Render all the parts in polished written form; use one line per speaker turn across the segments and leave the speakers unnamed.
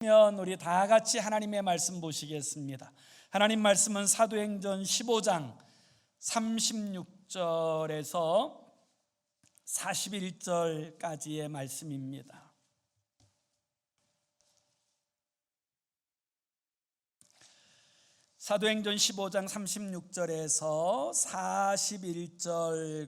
우리 다 같이 하나님의 말씀 보시겠습니다. 하나님 말씀은 사도행전 15장 36절에서 41절까지의 말씀입니다. 사도행전 15장 36절에서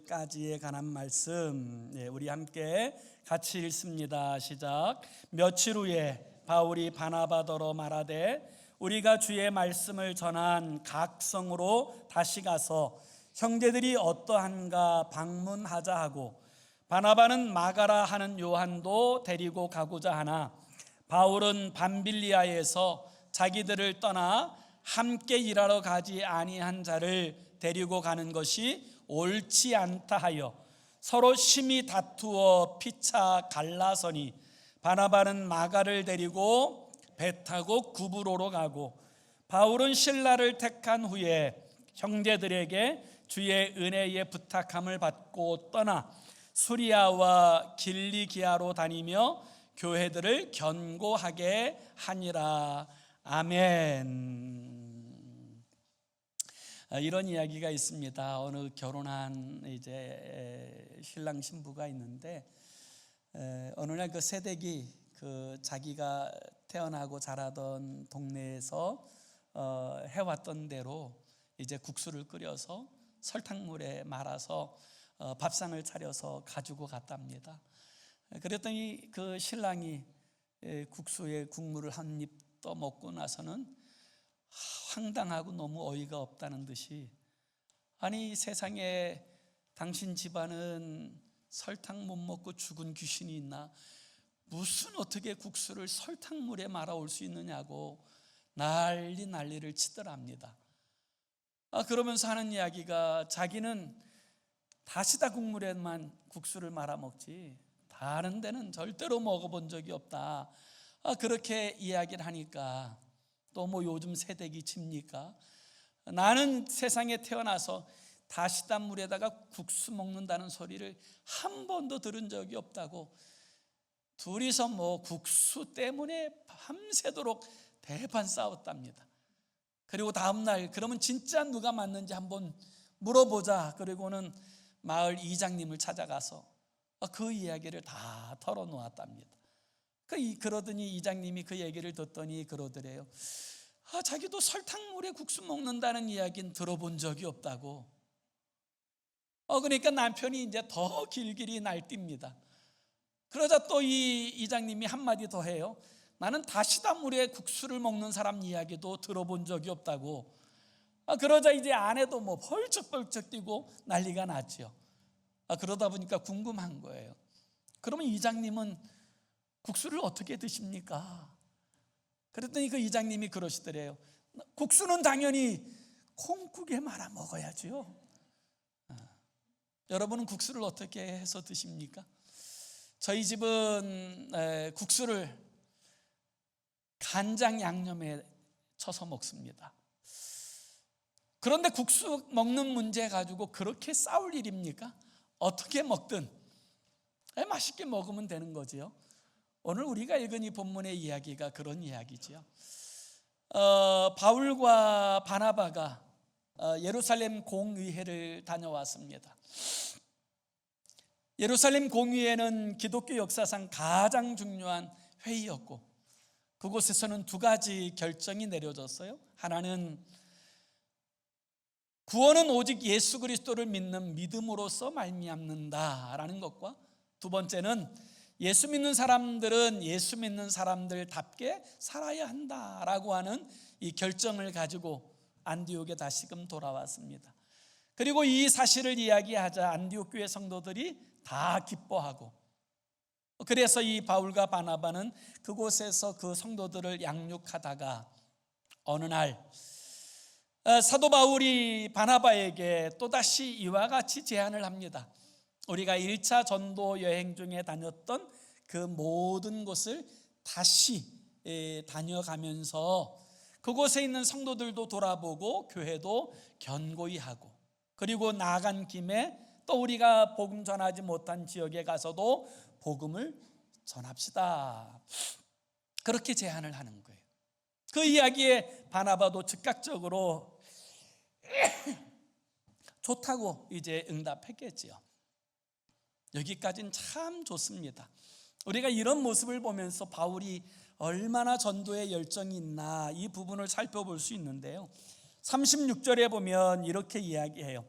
41절까지에 관한 말씀, 우리 함께 같이 읽습니다. 시작. 며칠 후에 바울이 바나바더러 말하되 우리가 주의 말씀을 전한 각 성으로 다시 가서 형제들이 어떠한가 방문하자 하고, 바나바는 마가라 하는 요한도 데리고 가고자 하나 바울은 밤빌리아에서 자기들을 떠나 함께 일하러 가지 아니한 자를 데리고 가는 것이 옳지 않다 하여 서로 심히 다투어 피차 갈라서니, 바나바는 마가를 데리고 배 타고 구브로로 가고, 바울은 실라를 택한 후에 형제들에게 주의 은혜의 부탁함을 받고 떠나 수리아와 길리기아로 다니며 교회들을 견고하게 하니라. 아멘. 이런 이야기가 있습니다. 어느 결혼한 신랑 신부가 있는데, 어느 날 그 새댁이 자기가 태어나고 자라던 동네에서 해왔던 대로 국수를 끓여서 설탕물에 말아서 밥상을 차려서 가지고 갔답니다. 그랬더니 그 신랑이 국수에 국물을 한 입 떠먹고 나서는 황당하고 너무 어이가 없다는 듯이, 아니 세상에 당신 집안은 설탕 못 먹고 죽은 귀신이 있나, 무슨 어떻게 국수를 설탕물에 말아 올 수 있느냐고 난리를 치더랍니다. 그러면서 하는 이야기가, 자기는 다시다 국물에만 국수를 말아 먹지 다른 데는 절대로 먹어본 적이 없다. 그렇게 이야기를 하니까, 또 뭐 요즘 세대기 칩니까? 나는 세상에 태어나서 다시다 물에다가 국수 먹는다는 소리를 한 번도 들은 적이 없다고, 둘이서 뭐 국수 때문에 밤새도록 대판 싸웠답니다. 그리고 다음날, 그러면 진짜 누가 맞는지 한번 물어보자. 그리고는 마을 이장님을 찾아가서 그 이야기를 다 털어놓았답니다. 그러더니 이장님이 그 얘기를 듣더니 그러더래요. 자기도 설탕물에 국수 먹는다는 이야기는 들어본 적이 없다고. 그러니까 남편이 이제 더 길길이 날뜁니다. 그러자 또 이 이장님이 한마디 더 해요. 나는 다시다 물에 국수를 먹는 사람 이야기도 들어본 적이 없다고. 그러자 이제 아내도 뭐 벌쩍벌쩍 뛰고 난리가 났죠. 그러다 보니까 궁금한 거예요. 그러면 이장님은 국수를 어떻게 드십니까? 그랬더니 그 이장님이 그러시더래요. 국수는 당연히 콩국에 말아 먹어야죠. 여러분은 국수를 어떻게 해서 드십니까? 저희 집은 국수를 간장 양념에 쳐서 먹습니다. 그런데 국수 먹는 문제 가지고 그렇게 싸울 일입니까? 어떻게 먹든 맛있게 먹으면 되는 거지요. 오늘 우리가 읽은 이 본문의 이야기가 그런 이야기죠. 바울과 바나바가 예루살렘 공의회를 다녀왔습니다. 예루살렘 공의회는 기독교 역사상 가장 중요한 회의였고, 그곳에서는 두 가지 결정이 내려졌어요. 하나는 구원은 오직 예수 그리스도를 믿는 믿음으로써 말미암는다라는 것과, 두 번째는 예수 믿는 사람들은 예수 믿는 사람들답게 살아야 한다라고 하는 이 결정을 가지고 안디옥에 다시금 돌아왔습니다. 그리고 이 사실을 이야기하자 안디옥 교회 성도들이 다 기뻐하고, 그래서 이 바울과 바나바는 그곳에서 그 성도들을 양육하다가 어느 날 사도 바울이 바나바에게 또다시 이와 같이 제안을 합니다. 우리가 1차 전도 여행 중에 다녔던 그 모든 곳을 다시 다녀가면서 그곳에 있는 성도들도 돌아보고 교회도 견고히 하고, 그리고 나아간 김에 또 우리가 복음 전하지 못한 지역에 가서도 복음을 전합시다. 그렇게 제안을 하는 거예요. 그 이야기에 바나바도 즉각적으로 좋다고 이제 응답했겠지요. 여기까지는 참 좋습니다. 우리가 이런 모습을 보면서 바울이 얼마나 전도에 열정이 있나 이 부분을 살펴볼 수 있는데요. 36절에 보면 이렇게 이야기해요.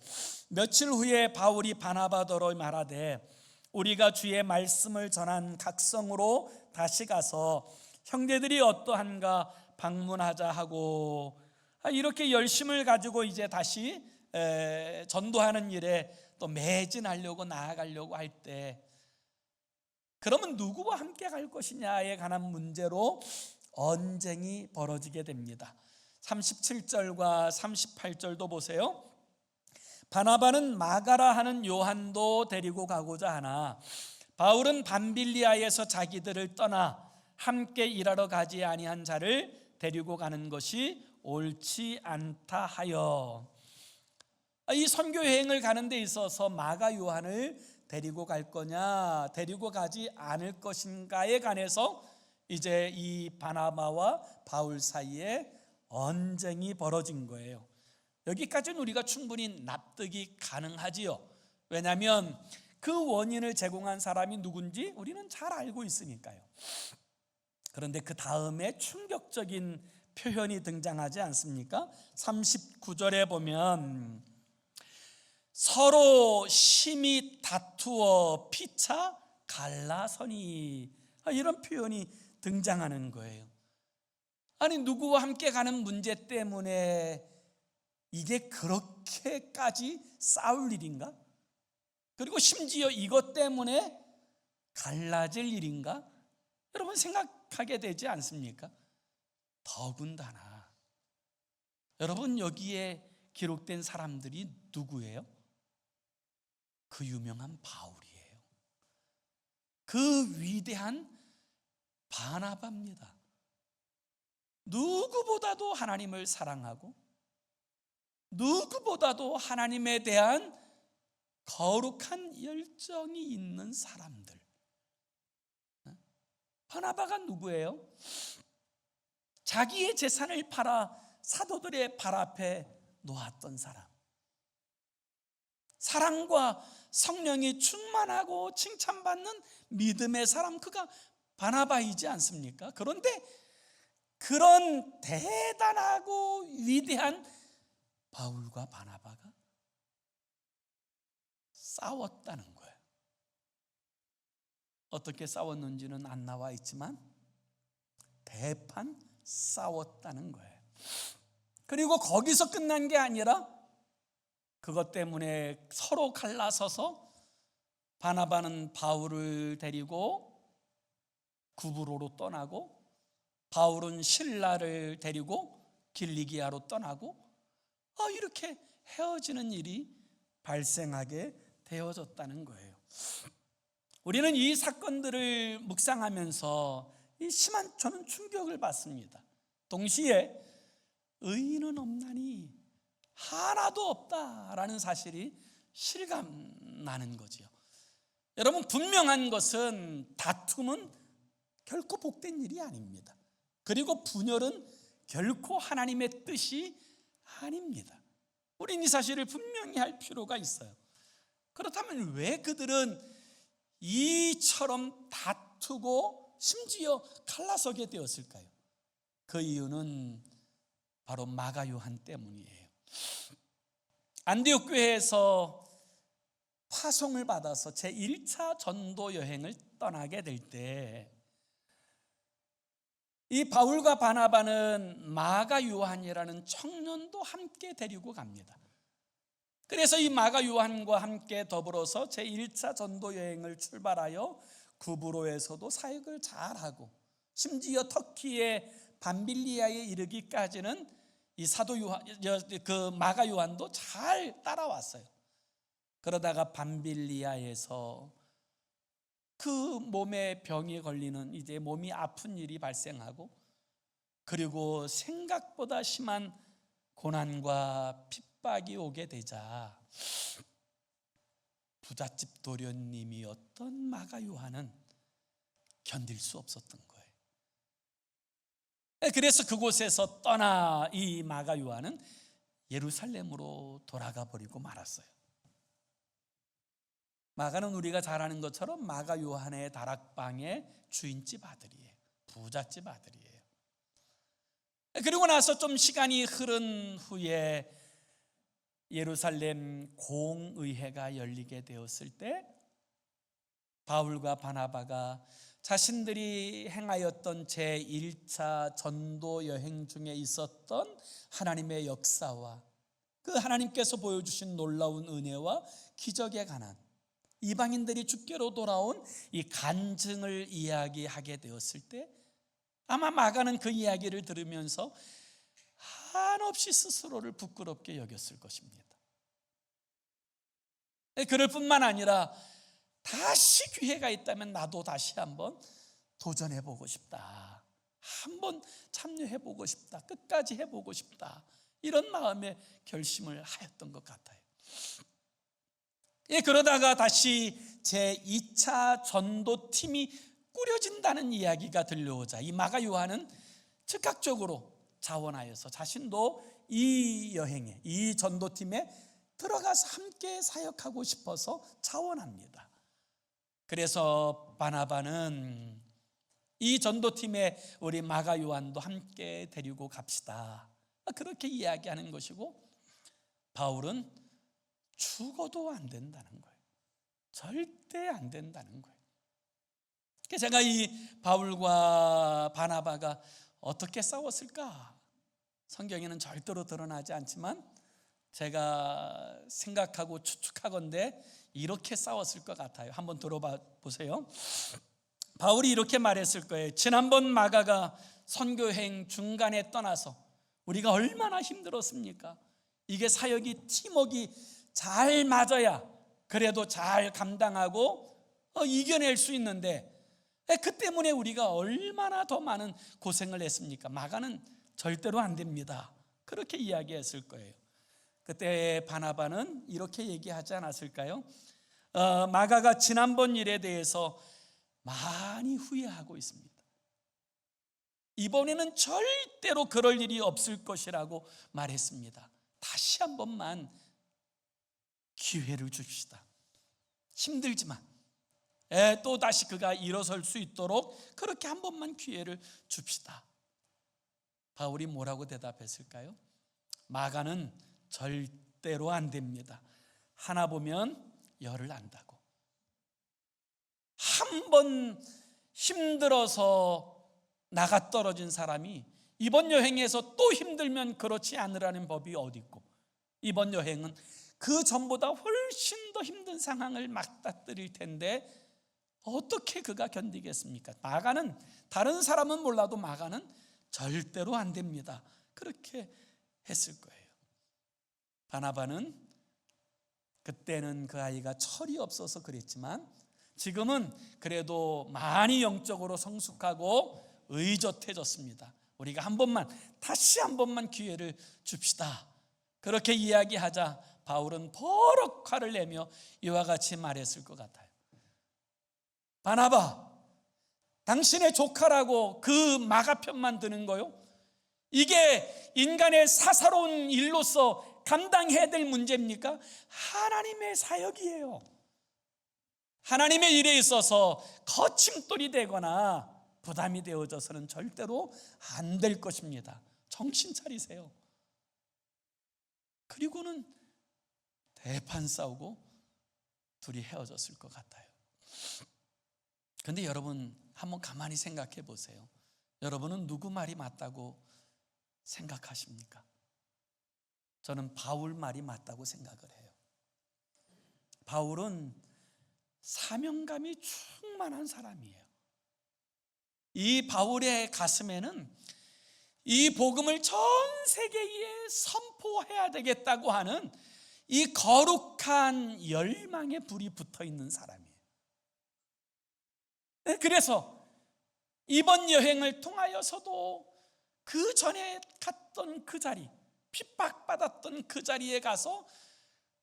며칠 후에 바울이 바나바더러 말하되 우리가 주의 말씀을 전한 각성으로 다시 가서 형제들이 어떠한가 방문하자 하고, 이렇게 열심을 가지고 이제 다시 전도하는 일에 또 매진하려고 나아가려고 할 때, 그러면 누구와 함께 갈 것이냐에 관한 문제로 언쟁이 벌어지게 됩니다. 37절과 38절도 보세요. 바나바는 마가라 하는 요한도 데리고 가고자 하나 바울은 밤빌리아에서 자기들을 떠나 함께 일하러 가지 아니한 자를 데리고 가는 것이 옳지 않다 하여, 이 선교 여행을 가는 데 있어서 마가 요한을 데리고 갈 거냐 데리고 가지 않을 것인가에 관해서 이제 이 바나바와 바울 사이에 언쟁이 벌어진 거예요. 여기까지는 우리가 충분히 납득이 가능하지요. 왜냐하면 그 원인을 제공한 사람이 누군지 우리는 잘 알고 있으니까요. 그런데 그 다음에 충격적인 표현이 등장하지 않습니까? 39절에 보면 서로 심히 다투어 피차 갈라서니, 이런 표현이 등장하는 거예요. 아니, 누구와 함께 가는 문제 때문에 이게 그렇게까지 싸울 일인가? 그리고 심지어 이것 때문에 갈라질 일인가? 여러분 생각하게 되지 않습니까? 더군다나 여러분 여기에 기록된 사람들이 누구예요? 그 유명한 바울이에요. 그 위대한 바나바입니다. 누구보다도 하나님을 사랑하고 누구보다도 하나님에 대한 거룩한 열정이 있는 사람들. 바나바가 누구예요? 자기의 재산을 팔아 사도들의 발 앞에 놓았던 사람, 사랑과 성령이 충만하고 칭찬받는 믿음의 사람, 그가 바나바이지 않습니까? 그런데 그런 대단하고 위대한 바울과 바나바가 싸웠다는 거예요. 어떻게 싸웠는지는 안 나와 있지만 대판 싸웠다는 거예요. 그리고 거기서 끝난 게 아니라 그것 때문에 서로 갈라서서 바나바는 바울을 데리고 구브로로 떠나고 바울은 실라를 데리고 길리기아로 떠나고, 이렇게 헤어지는 일이 발생하게 되어졌다는 거예요. 우리는 이 사건들을 묵상하면서 이 심한 저는 충격을 받습니다. 동시에 의인은 없나니 하나도 없다라는 사실이 실감나는 거지요. 여러분, 분명한 것은 다툼은 결코 복된 일이 아닙니다. 그리고 분열은 결코 하나님의 뜻이 아닙니다. 우린 이 사실을 분명히 할 필요가 있어요. 그렇다면 왜 그들은 이처럼 다투고 심지어 갈라서게 되었을까요? 그 이유는 바로 마가 요한 때문이에요. 안디옥 교회에서 파송을 받아서 제1차 전도 여행을 떠나게 될 때 이 바울과 바나바는 마가 요한이라는 청년도 함께 데리고 갑니다. 그래서 이 마가 요한과 함께 더불어서 제1차 전도 여행을 출발하여 구브로에서도 사역을 잘하고 심지어 터키의 밤빌리아에 이르기까지는 이 사도 요한, 그 마가 요한도 잘 따라왔어요. 그러다가 밤빌리아에서 그 몸에 병이 걸리는, 이제 몸이 아픈 일이 발생하고, 그리고 생각보다 심한 고난과 핍박이 오게 되자 부잣집 도련님이었던 마가 요한은 견딜 수 없었던 거예요. 그래서 그곳에서 떠나 이 마가 요한은 예루살렘으로 돌아가 버리고 말았어요. 마가는 우리가 잘 아는 것처럼 마가 요한의 다락방의 주인집 아들이에요. 부잣집 아들이에요. 그리고 나서 좀 시간이 흐른 후에 예루살렘 공의회가 열리게 되었을 때 바울과 바나바가 자신들이 행하였던 제1차 전도 여행 중에 있었던 하나님의 역사와 그 하나님께서 보여주신 놀라운 은혜와 기적에 관한 이방인들이 주께로 돌아온 이 간증을 이야기하게 되었을 때 아마 마가는 그 이야기를 들으면서 한없이 스스로를 부끄럽게 여겼을 것입니다. 그럴 뿐만 아니라 다시 기회가 있다면 나도 다시 한번 도전해보고 싶다, 한번 참여해보고 싶다, 끝까지 해보고 싶다, 이런 마음의 결심을 하였던 것 같아요. 그러다가 다시 제2차 전도팀이 꾸려진다는 이야기가 들려오자 이 마가 요한은 즉각적으로 자원하여서 자신도 이 여행에, 이 전도팀에 들어가서 함께 사역하고 싶어서 자원합니다. 그래서 바나바는 이 전도팀에 우리 마가 요한도 함께 데리고 갑시다, 그렇게 이야기하는 것이고, 바울은 죽어도 안 된다는 거예요. 절대 안 된다는 거예요. 제가 이 바울과 바나바가 어떻게 싸웠을까? 성경에는 절대로 드러나지 않지만 제가 생각하고 추측하건대 이렇게 싸웠을 것 같아요. 한번 들어봐 보세요. 바울이 이렇게 말했을 거예요. 지난번 마가가 선교행 중간에 떠나서 우리가 얼마나 힘들었습니까? 이게 사역이 팀워크가 잘 맞아야 그래도 잘 감당하고 이겨낼 수 있는데 그 때문에 우리가 얼마나 더 많은 고생을 했습니까? 마가는 절대로 안 됩니다, 그렇게 이야기했을 거예요. 그때 바나바는 이렇게 얘기하지 않았을까요? 마가가 지난번 일에 대해서 많이 후회하고 있습니다. 이번에는 절대로 그럴 일이 없을 것이라고 말했습니다. 다시 한 번만 기회를 줍시다. 힘들지만 또 다시 그가 일어설 수 있도록 그렇게 한 번만 기회를 줍시다. 바울이 뭐라고 대답했을까요? 마가는 절대로 안 됩니다. 하나 보면 열을 안다고. 한 번 힘들어서 나가 떨어진 사람이 이번 여행에서 또 힘들면 그렇지 않으라는 법이 어디 있고, 이번 여행은 그 전보다 훨씬 더 힘든 상황을 맞닥뜨릴 텐데 어떻게 그가 견디겠습니까? 마가는, 다른 사람은 몰라도 마가는 절대로 안 됩니다, 그렇게 했을 거예요. 바나바는 그때는 그 아이가 철이 없어서 그랬지만 지금은 그래도 많이 영적으로 성숙하고 의젓해졌습니다. 우리가 한 번만, 다시 한 번만 기회를 줍시다, 그렇게 이야기하자 바울은 버럭 화를 내며 이와 같이 말했을 것 같아요. 바나바, 당신의 조카라고 그 마가 편만 드는 거요? 이게 인간의 사사로운 일로서 감당해야 될 문제입니까? 하나님의 사역이에요. 하나님의 일에 있어서 거침돌이 되거나 부담이 되어져서는 절대로 안 될 것입니다. 정신 차리세요. 그리고는 대판 싸우고 둘이 헤어졌을 것 같아요. 그런데 여러분 한번 가만히 생각해 보세요. 여러분은 누구 말이 맞다고 생각하십니까? 저는 바울 말이 맞다고 생각을 해요. 바울은 사명감이 충만한 사람이에요. 이 바울의 가슴에는 이 복음을 전 세계에 선포해야 되겠다고 하는 이 거룩한 열망의 불이 붙어 있는 사람이에요. 그래서 이번 여행을 통하여서도 그 전에 갔던 그 자리, 핍박받았던 그 자리에 가서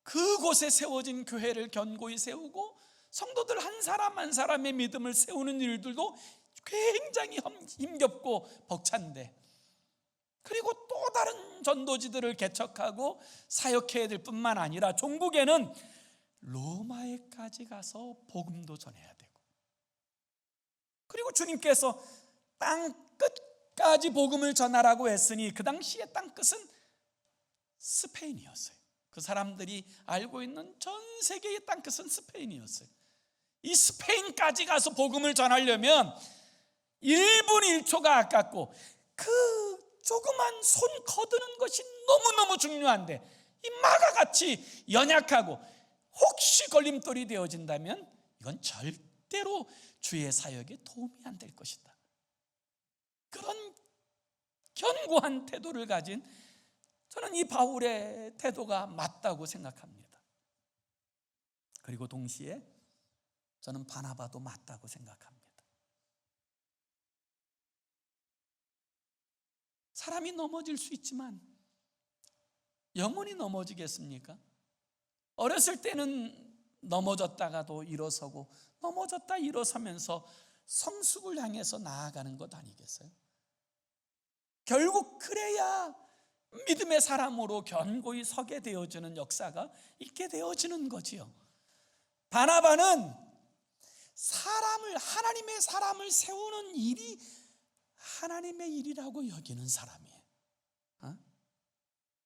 그곳에 세워진 교회를 견고히 세우고 성도들 한 사람 한 사람의 믿음을 세우는 일들도 굉장히 힘겹고 벅찬데 그리고 또 다른 전도지들을 개척하고 사역해야 될 뿐만 아니라 종국에는 로마에까지 가서 복음도 전해야 되고, 그리고 주님께서 땅 끝까지 복음을 전하라고 했으니 그 당시에 땅 끝은 스페인이었어요. 그 사람들이 알고 있는 전 세계의 땅 끝은 스페인이었어요. 이 스페인까지 가서 복음을 전하려면 1분 1초가 아깝고 그 조그만 손 거드는 것이 너무너무 중요한데, 이 마가같이 연약하고 혹시 걸림돌이 되어진다면 이건 절대로 주의 사역에 도움이 안 될 것이다. 그런 견고한 태도를 가진, 저는 이 바울의 태도가 맞다고 생각합니다. 그리고 동시에 저는 바나바도 맞다고 생각합니다. 사람이 넘어질 수 있지만 영원히 넘어지겠습니까? 어렸을 때는 넘어졌다가도 일어서고 넘어졌다 일어서면서 성숙을 향해서 나아가는 것 아니겠어요? 결국 그래야 믿음의 사람으로 견고히 서게 되어지는 역사가 있게 되어지는 거지요. 바나바는 하나님의 사람을 세우는 일이 하나님의 일이라고 여기는 사람이에요.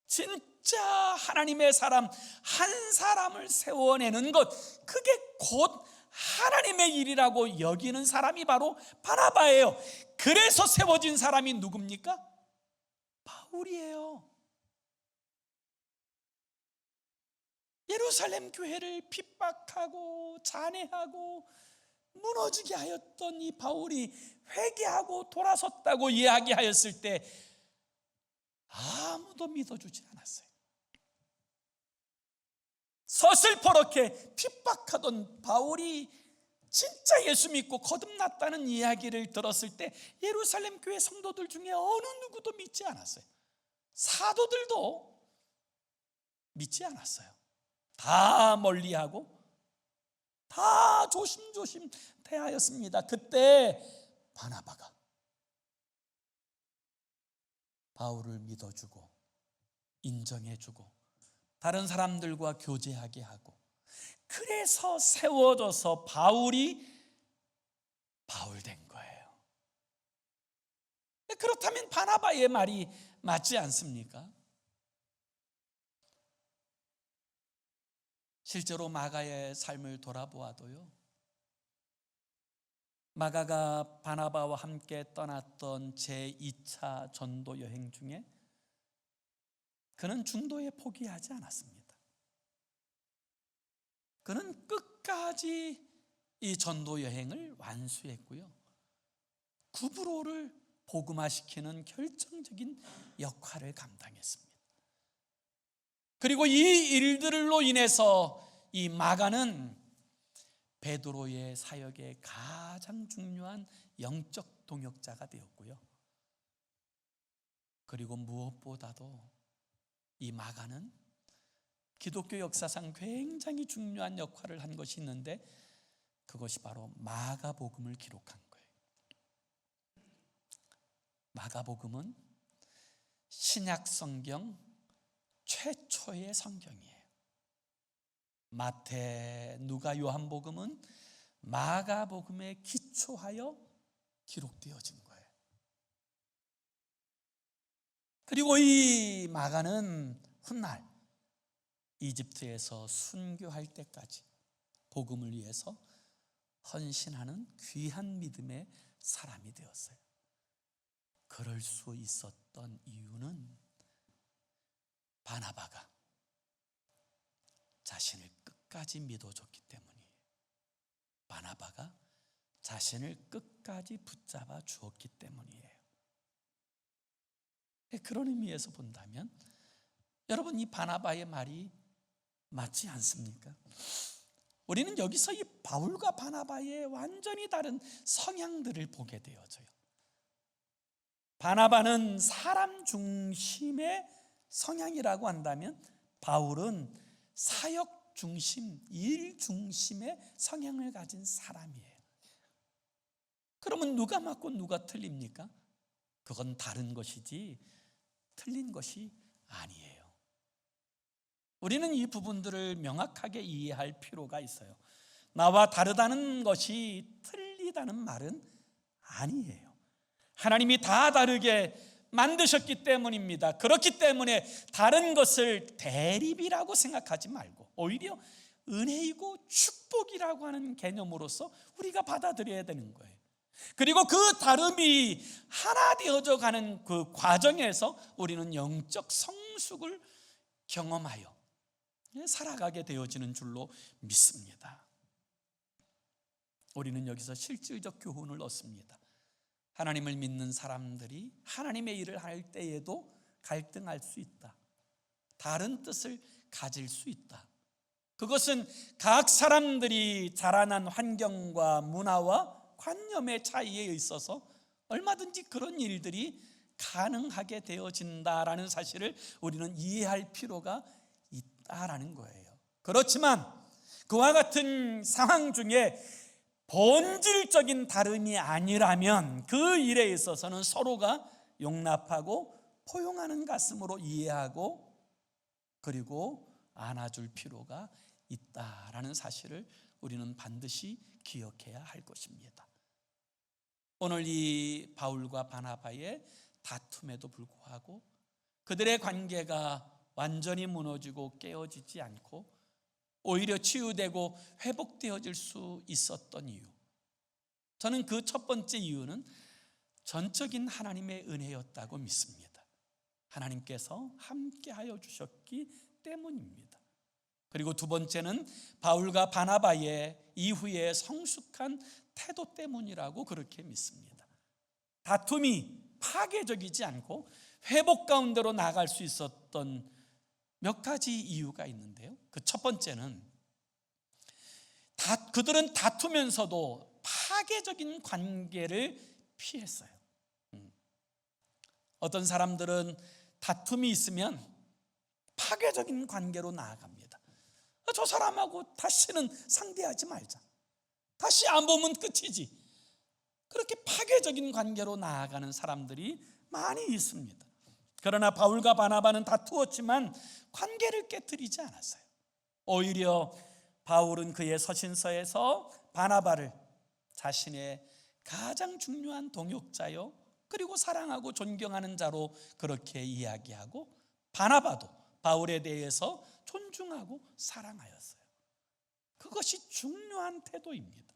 진짜 하나님의 사람 한 사람을 세워내는 것, 그게 곧 하나님의 일이라고 여기는 사람이 바로 바나바예요. 그래서 세워진 사람이 누굽니까? 바울이에요. 예루살렘 교회를 핍박하고 잔해하고 무너지게 하였던 이 바울이 회개하고 돌아섰다고 이야기하였을 때 아무도 믿어주지 않았어요. 서슬퍼렇게 핍박하던 바울이 진짜 예수 믿고 거듭났다는 이야기를 들었을 때 예루살렘 교회 성도들 중에 어느 누구도 믿지 않았어요. 사도들도 믿지 않았어요. 다 멀리하고 다 조심조심 대하였습니다. 그때 바나바가 바울을 믿어주고 인정해주고 다른 사람들과 교제하게 하고, 그래서 세워져서 바울이 바울 된 거예요. 그렇다면 바나바의 말이 맞지 않습니까? 실제로 마가의 삶을 돌아보아도요, 마가가 바나바와 함께 떠났던 제2차 전도 여행 중에 그는 중도에 포기하지 않았습니다. 그는 끝까지 이 전도 여행을 완수했고요, 구브로를 복음화시키는 결정적인 역할을 감당했습니다. 그리고 이 일들로 인해서 이 마가는 베드로의 사역의 가장 중요한 영적 동역자가 되었고요, 그리고 무엇보다도 이 마가는 기독교 역사상 굉장히 중요한 역할을 한 것이 있는데, 그것이 바로 마가복음을 기록한 거예요. 마가복음은 신약 성경 최초의 성경이에요. 마태, 누가, 요한복음은 마가복음에 기초하여 기록되어진 거예요. 그리고 이 마가는 훗날 이집트에서 순교할 때까지 복음을 위해서 헌신하는 귀한 믿음의 사람이 되었어요. 그럴 수 있었던 이유는 바나바가 자신을 끝까지 믿어줬기 때문이에요. 바나바가 자신을 끝까지 붙잡아 주었기 때문이에요. 그런 의미에서 본다면 여러분, 이 바나바의 말이 맞지 않습니까? 우리는 여기서 이 바울과 바나바의 완전히 다른 성향들을 보게 되어져요. 바나바는 사람 중심의 성향이라고 한다면 바울은 사역 중심, 일 중심의 성향을 가진 사람이에요. 그러면 누가 맞고 누가 틀립니까? 그건 다른 것이지 틀린 것이 아니에요. 우리는 이 부분들을 명확하게 이해할 필요가 있어요. 나와 다르다는 것이 틀리다는 말은 아니에요. 하나님이 다 다르게 만드셨기 때문입니다. 그렇기 때문에 다른 것을 대립이라고 생각하지 말고 오히려 은혜이고 축복이라고 하는 개념으로서 우리가 받아들여야 되는 거예요. 그리고 그 다름이 하나 되어져 가는 그 과정에서 우리는 영적 성숙을 경험하여 살아가게 되어지는 줄로 믿습니다. 우리는 여기서 실질적 교훈을 얻습니다. 하나님을 믿는 사람들이 하나님의 일을 할 때에도 갈등할 수 있다. 다른 뜻을 가질 수 있다. 그것은 각 사람들이 자라난 환경과 문화와 관념의 차이에 있어서 얼마든지 그런 일들이 가능하게 되어진다라는 사실을 우리는 이해할 필요가 있다라는 거예요. 그렇지만 그와 같은 상황 중에 본질적인 다름이 아니라면 그 일에 있어서는 서로가 용납하고 포용하는 가슴으로 이해하고 그리고 안아줄 필요가 있다라는 사실을 우리는 반드시 기억해야 할 것입니다. 오늘 이 바울과 바나바의 다툼에도 불구하고 그들의 관계가 완전히 무너지고 깨어지지 않고 오히려 치유되고 회복되어질 수 있었던 이유, 저는 그 첫 번째 이유는 전적인 하나님의 은혜였다고 믿습니다. 하나님께서 함께하여 주셨기 때문입니다. 그리고 두 번째는 바울과 바나바의 이후에 성숙한 태도 때문이라고 그렇게 믿습니다. 다툼이 파괴적이지 않고 회복 가운데로 나갈 수 있었던 몇 가지 이유가 있는데요. 그 첫 번째는 그들은 다투면서도 파괴적인 관계를 피했어요. 어떤 사람들은 다툼이 있으면 파괴적인 관계로 나아갑니다. 저 사람하고 다시는 상대하지 말자. 다시 안 보면 끝이지. 그렇게 파괴적인 관계로 나아가는 사람들이 많이 있습니다. 그러나 바울과 바나바는 다투었지만 관계를 깨뜨리지 않았어요. 오히려 바울은 그의 서신서에서 바나바를 자신의 가장 중요한 동역자요 그리고 사랑하고 존경하는 자로 그렇게 이야기하고 바나바도 바울에 대해서 존중하고 사랑하였어요. 그것이 중요한 태도입니다.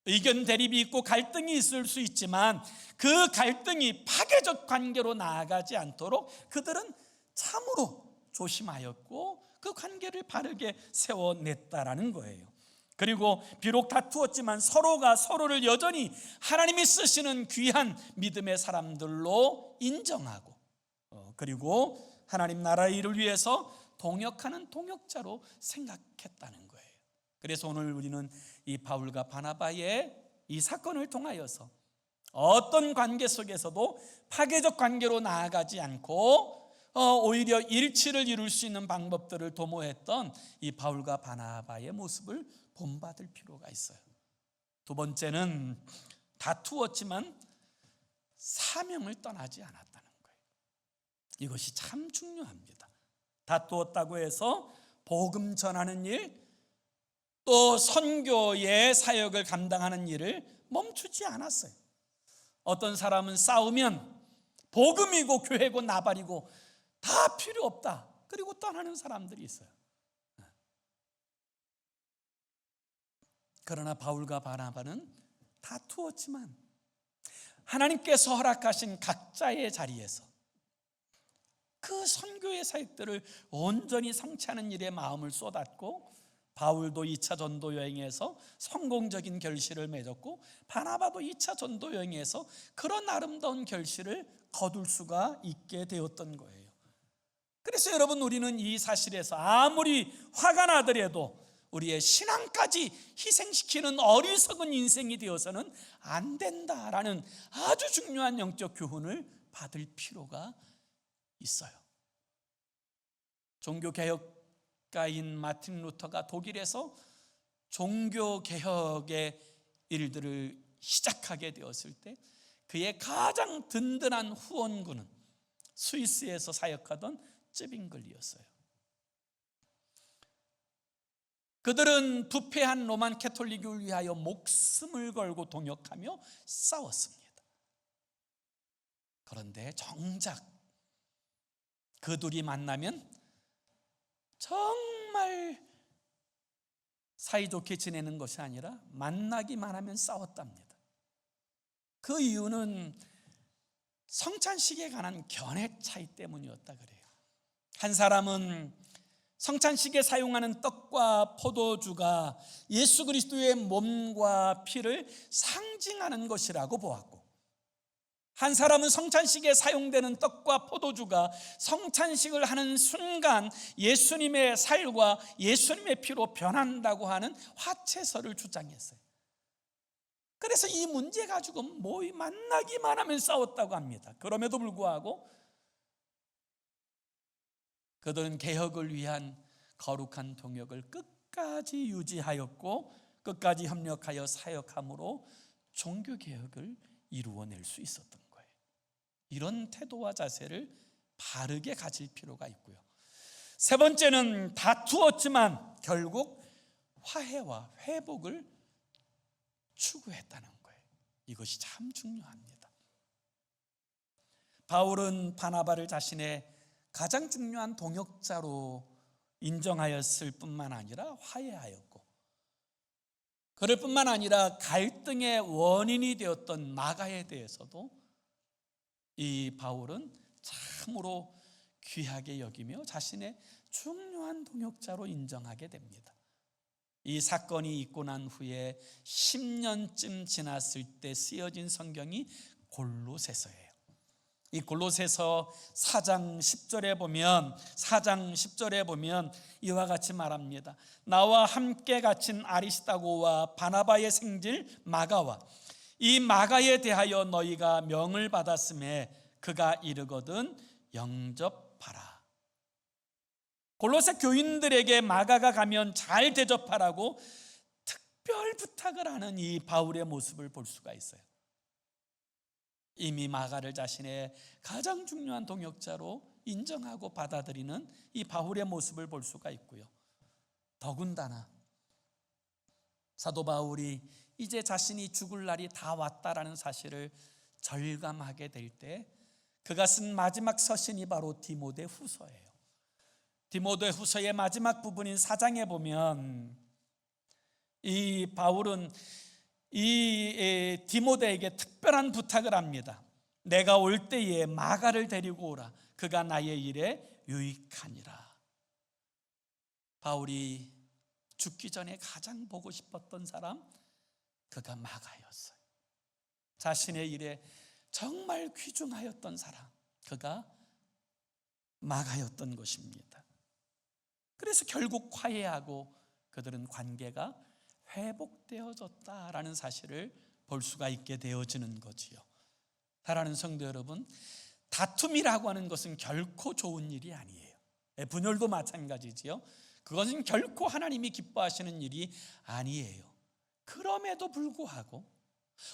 의견 대립이 있고 갈등이 있을 수 있지만 그 갈등이 파괴적 관계로 나아가지 않도록 그들은 참으로 조심하였고 그 관계를 바르게 세워냈다라는 거예요. 그리고 비록 다투었지만 서로가 서로를 여전히 하나님이 쓰시는 귀한 믿음의 사람들로 인정하고 그리고 하나님 나라의 일을 위해서 동역하는 동역자로 생각했다는 거예요. 그래서 오늘 우리는 이 바울과 바나바의 이 사건을 통하여서 어떤 관계 속에서도 파괴적 관계로 나아가지 않고 오히려 일치를 이룰 수 있는 방법들을 도모했던 이 바울과 바나바의 모습을 본받을 필요가 있어요. 두 번째는 다투었지만 사명을 떠나지 않았다는 거예요. 이것이 참 중요합니다. 다투었다고 해서 복음 전하는 일, 또 선교의 사역을 감당하는 일을 멈추지 않았어요. 어떤 사람은 싸우면 복음이고 교회고 나발이고 다 필요 없다. 그리고 떠나는 사람들이 있어요. 그러나 바울과 바나바는 다투었지만 하나님께서 허락하신 각자의 자리에서 그 선교의 사역들을 온전히 성취하는 일에 마음을 쏟았고 바울도 2차 전도 여행에서 성공적인 결실을 맺었고 바나바도 2차 전도 여행에서 그런 아름다운 결실을 거둘 수가 있게 되었던 거예요. 그래서 여러분 우리는 이 사실에서 아무리 화가 나더라도 우리의 신앙까지 희생시키는 어리석은 인생이 되어서는 안 된다라는 아주 중요한 영적 교훈을 받을 필요가 있어요. 종교개혁가인 마틴 루터가 독일에서 종교개혁의 일들을 시작하게 되었을 때 그의 가장 든든한 후원군은 스위스에서 사역하던 쯔빙글이었어요. 그들은 부패한 로만 캐톨릭을 위하여 목숨을 걸고 동역하며 싸웠습니다. 그런데 정작 그 둘이 만나면 정말 사이좋게 지내는 것이 아니라 만나기만 하면 싸웠답니다. 그 이유는 성찬식에 관한 견해 차이 때문이었다 그래요. 한 사람은 성찬식에 사용하는 떡과 포도주가 예수 그리스도의 몸과 피를 상징하는 것이라고 보았고, 한 사람은 성찬식에 사용되는 떡과 포도주가 성찬식을 하는 순간 예수님의 살과 예수님의 피로 변한다고 하는 화채설을 주장했어요. 그래서 이 문제 가지고 만나기만 하면 싸웠다고 합니다. 그럼에도 불구하고 그들은 개혁을 위한 거룩한 동역을 끝까지 유지하였고 끝까지 협력하여 사역함으로 종교개혁을 이루어낼 수 있었던 거예요. 이런 태도와 자세를 바르게 가질 필요가 있고요. 세 번째는 다투었지만 결국 화해와 회복을 추구했다는 거예요. 이것이 참 중요합니다. 바울은 바나바를 자신의 가장 중요한 동역자로 인정하였을 뿐만 아니라 화해하였고, 그럴 뿐만 아니라 갈등의 원인이 되었던 마가에 대해서도 이 바울은 참으로 귀하게 여기며 자신의 중요한 동역자로 인정하게 됩니다. 이 사건이 있고 난 후에 10년쯤 지났을 때 쓰여진 성경이 골로새서예요. 이 골로새서 4장 10절에 보면 이와 같이 말합니다. 나와 함께 갇힌 아리스다고와 바나바의 생질 마가와 이 마가에 대하여 너희가 명을 받았음에 그가 이르거든 영접하라. 골로새 교인들에게 마가가 가면 잘 대접하라고 특별 부탁을 하는 이 바울의 모습을 볼 수가 있어요. 이미 마가를 자신의 가장 중요한 동역자로 인정하고 받아들이는 이 바울의 모습을 볼 수가 있고요. 더군다나 사도 바울이 이제 자신이 죽을 날이 다 왔다라는 사실을 절감하게 될 때 그가 쓴 마지막 서신이 바로 디모데 후서예요. 디모데 후서의 마지막 부분인 4장에 보면 이 바울은 이 디모데에게 특별한 부탁을 합니다. 내가 올 때에 마가를 데리고 오라. 그가 나의 일에 유익하니라. 바울이 죽기 전에 가장 보고 싶었던 사람, 그가 마가였어요. 자신의 일에 정말 귀중하였던 사람, 그가 마가였던 것입니다. 그래서 결국 화해하고 그들은 관계가 회복되어졌다라는 사실을 볼 수가 있게 되어지는 거지요. 사랑하는 성도 여러분, 다툼이라고 하는 것은 결코 좋은 일이 아니에요. 분열도 마찬가지지요. 그것은 결코 하나님이 기뻐하시는 일이 아니에요. 그럼에도 불구하고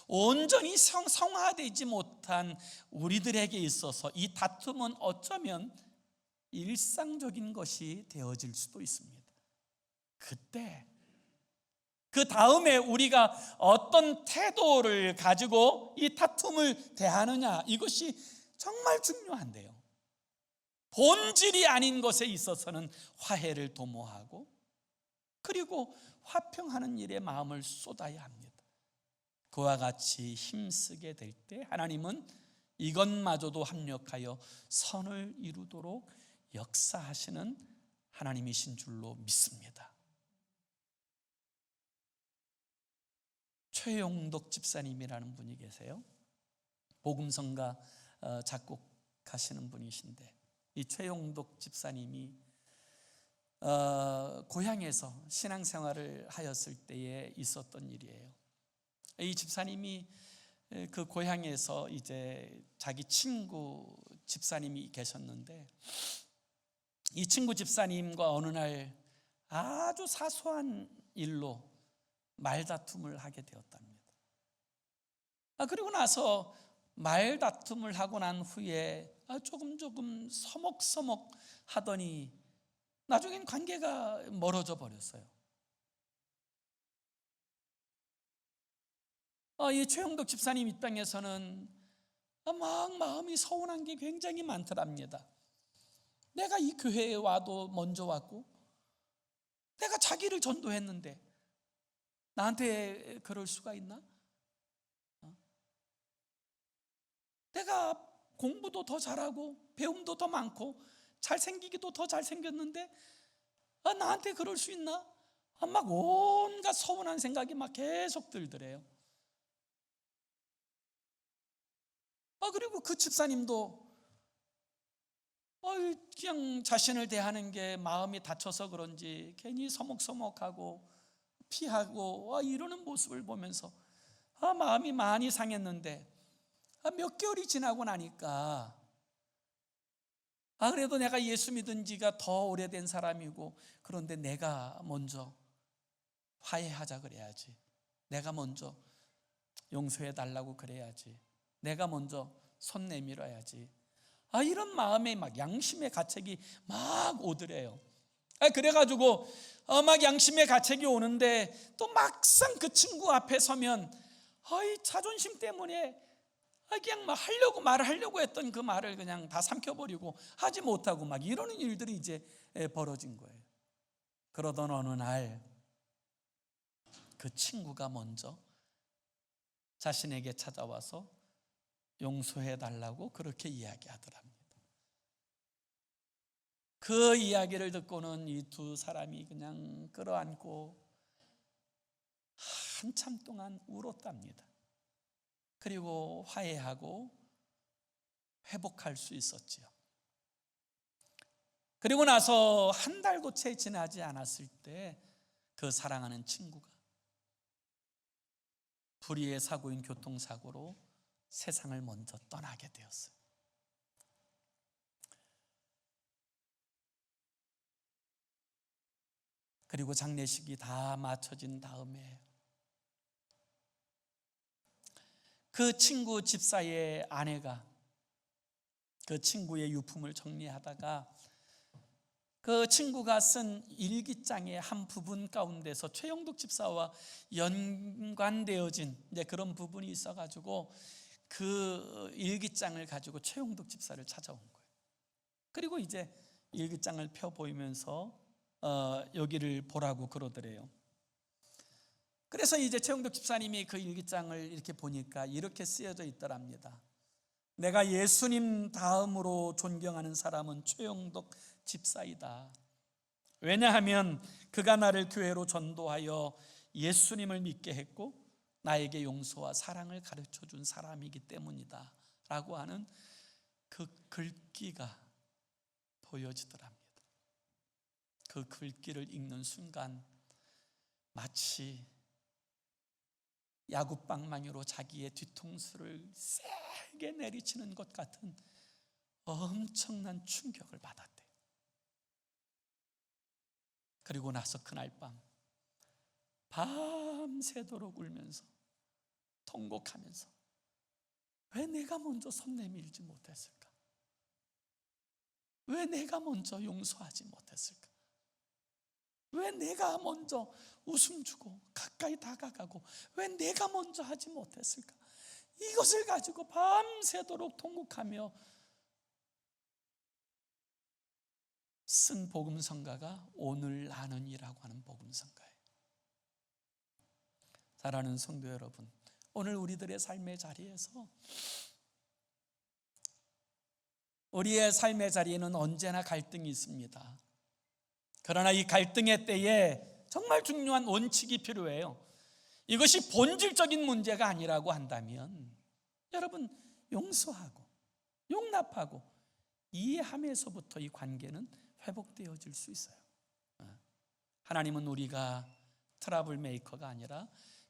온전히 성화되지 못한 우리들에게 있어서 이 다툼은 어쩌면 일상적인 것이 되어질 수도 있습니다. 그때 그 다음에 우리가 어떤 태도를 가지고 이 다툼을 대하느냐, 이것이 정말 중요한데요. 본질이 아닌 것에 있어서는 화해를 도모하고 그리고 화평하는 일에 마음을 쏟아야 합니다. 그와 같이 힘쓰게 될 때 하나님은 이것마저도 합력하여 선을 이루도록 역사하시는 하나님이신 줄로 믿습니다. 최용덕 집사님이라는 분이 계세요. 복음성가 작곡하시는 분이신데 이 최용덕 집사님이 고향에서 신앙생활을 하였을 때에 있었던 일이에요. 이 집사님이 그 고향에서 이제 자기 친구 집사님이 계셨는데 이 친구 집사님과 어느 날 아주 사소한 일로 말다툼을 하게 되었답니다. 그리고 나서 말다툼을 하고 난 후에 조금 서먹서먹 하더니 나중엔 관계가 멀어져 버렸어요. 이 최영덕 집사님 입장에서는 막 마음이 서운한 게 굉장히 많더랍니다. 내가 이 교회에 와도 먼저 왔고 내가 자기를 전도했는데 나한테 그럴 수가 있나? 내가 공부도 더 잘하고 배움도 더 많고 잘생기기도 더 잘생겼는데 나한테 그럴 수 있나? 막 온갖 서운한 생각이 막 계속 들더래요. 그리고 그 집사님도 그냥 자신을 대하는 게 마음이 다쳐서 그런지 괜히 서먹서먹하고 피하고 이러는 모습을 보면서 마음이 많이 상했는데 몇 개월이 지나고 나니까 그래도 내가 예수 믿은 지가 더 오래된 사람이고 그런데 내가 먼저 화해하자 그래야지, 내가 먼저 용서해 달라고 그래야지, 내가 먼저 손 내밀어야지, 이런 마음에 막 양심의 가책이 막 오더래요. 그래가지고 막 양심의 가책이 오는데 또 막상 그 친구 앞에 서면 이 자존심 때문에 그냥 막 말하려고 했던 그 말을 그냥 다 삼켜버리고 하지 못하고 막 이러는 일들이 이제 벌어진 거예요. 그러던 어느 날 그 친구가 먼저 자신에게 찾아와서 용서해 달라고 그렇게 이야기하더랍니다. 그 이야기를 듣고는 이 두 사람이 그냥 끌어안고 한참 동안 울었답니다. 그리고 화해하고 회복할 수 있었지요. 그리고 나서 한 달도 채 지나지 않았을 때 그 사랑하는 친구가 불의의 사고인 교통사고로 세상을 먼저 떠나게 되었어요. 그리고 장례식이 다 마쳐진 다음에 그 친구 집사의 아내가 그 친구의 유품을 정리하다가 그 친구가 쓴 일기장의 한 부분 가운데서 최영덕 집사와 연관되어진 이제 그런 부분이 있어가지고 그 일기장을 가지고 최영덕 집사를 찾아온 거예요. 그리고 이제 일기장을 펴 보이면서 여기를 보라고 그러더래요. 그래서 이제 최영덕 집사님이 그 일기장을 이렇게 보니까 이렇게 쓰여져 있더랍니다. 내가 예수님 다음으로 존경하는 사람은 최영덕 집사이다. 왜냐하면 그가 나를 교회로 전도하여 예수님을 믿게 했고 나에게 용서와 사랑을 가르쳐 준 사람이기 때문이다 라고 하는 그 글귀가 보여지더랍니다. 그 글귀를 읽는 순간 마치 야구방망이로 자기의 뒤통수를 세게 내리치는 것 같은 엄청난 충격을 받았대요. 그리고 나서 그날 밤 밤새도록 울면서 통곡하면서 왜 내가 먼저 손 내밀지 못했을까? 왜 내가 먼저 용서하지 못했을까? 왜 내가 먼저 웃음 주고 가까이 다가가고 왜 내가 먼저 하지 못했을까? 이것을 가지고 밤새도록 통곡하며 쓴 복음성가가 오늘 나는이라고 하는 복음성가예요. 사랑하는 성도 여러분, 오늘 우리들의 삶의 자리에서 우리의 삶의 자리에는 언제나 갈등이 있습니다. 그러나 이 갈등의 때에 정말 중요한 원칙이 필요해요. 이것이 본질적인 문제가 아니라고 한다면 여러분 용서하고 용납하고 이해함에서부터 이 관계는 회복되어질 수 있어요. 하나님은 우리가 트러블 메이커가 아니라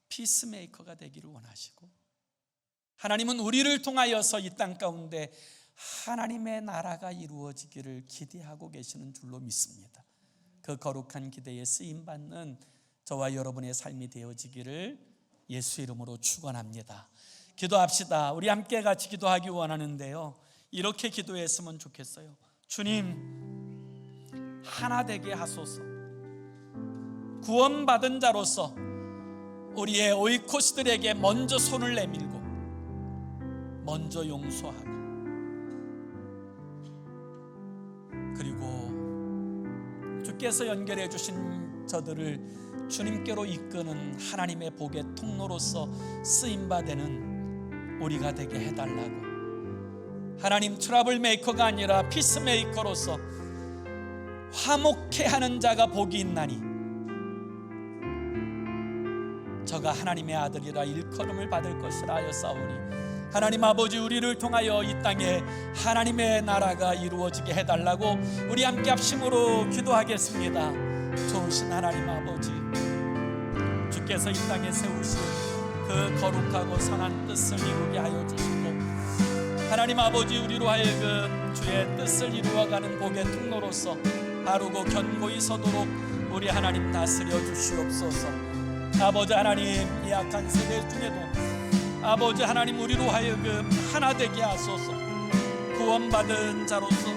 피스메이커가 되기를 원하시고 하나님은 우리를 통하여서 이 땅 가운데 하나님의 나라가 이루어지기를 기대하고 계시는 줄로 믿습니다. 그 거룩한 기대에 쓰임받는 저와 여러분의 삶이 되어지기를 예수 이름으로 축원합니다. 기도합시다. 우리 함께 같이 기도하기 원하는데요, 이렇게 기도했으면 좋겠어요. 주님, 하나 되게 하소서. 구원받은 자로서 우리의 오이코스들에게 먼저 손을 내밀고 먼저 용서하고, 그리고 주께서 연결해 주신 저들을 주님께로 이끄는 하나님의 복의 통로로서 쓰임받는 우리가 되게 해달라고, 하나님 트러블 메이커가 아니라 피스 메이커로서 화목케 하는 자가 복이 있나니 저가 하나님의 아들이라 일컬음을 받을 것이라 하였사오니, 하나님 아버지, 우리를 통하여 이 땅에 하나님의 나라가 이루어지게 해달라고 우리 함께 합심으로 기도하겠습니다. 좋으신 하나님 아버지, 주께서 이 땅에 세우신 그 거룩하고 선한 뜻을 이루게 하여 주시고, 하나님 아버지, 우리로 하여금 주의 뜻을 이루어가는 복의 통로로서 바르고 견고히 서도록 우리 하나님 다스려 주시옵소서. 아버지 하나님, 이 약한 세대 중에도 아버지 하나님, 우리로 하여금 하나 되게 하소서. 구원받은 자로서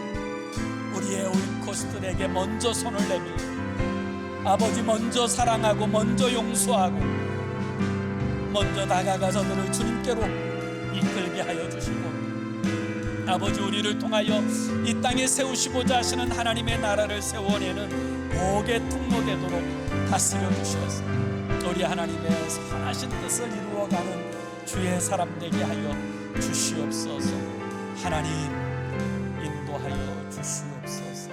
우리의 오이코스들에게 먼저 손을 내밀고, 아버지 먼저 사랑하고 먼저 용서하고 먼저 다가가 저들을 주님께로 이끌게 하여 주시고, 아버지, 우리를 통하여 이 땅에 세우시고자 하시는 하나님의 나라를 세워내는 복의 통로 되도록 다스려 주셔서 우리 하나님의 선하신 뜻을 이루어가는 주의 사람 되게 하여 주시옵소서. 하나님, 인도하여 주시옵소서.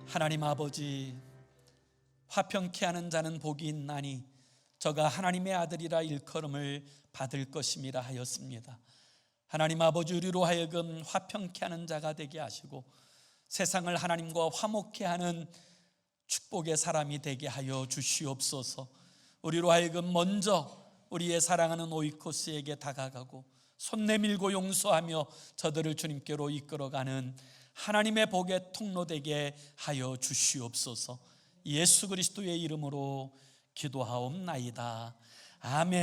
하나님 아버지, 화평케 하는 자는 복이 있나니 저가 하나님의 아들이라 일컬음을 받을 것임이라 하였습니다. 하나님 아버지, 우리로 하여금 화평케 하는 자가 되게 하시고 세상을 하나님과 화목케 하는 축복의 사람이 되게 하여 주시옵소서. 우리로 하여금 먼저 우리의 사랑하는 오이코스에게 다가가고 손 내밀고 용서하며 저들을 주님께로 이끌어가는 하나님의 복의 통로 되게 하여 주시옵소서. 예수 그리스도의 이름으로 기도하옵나이다. 아멘.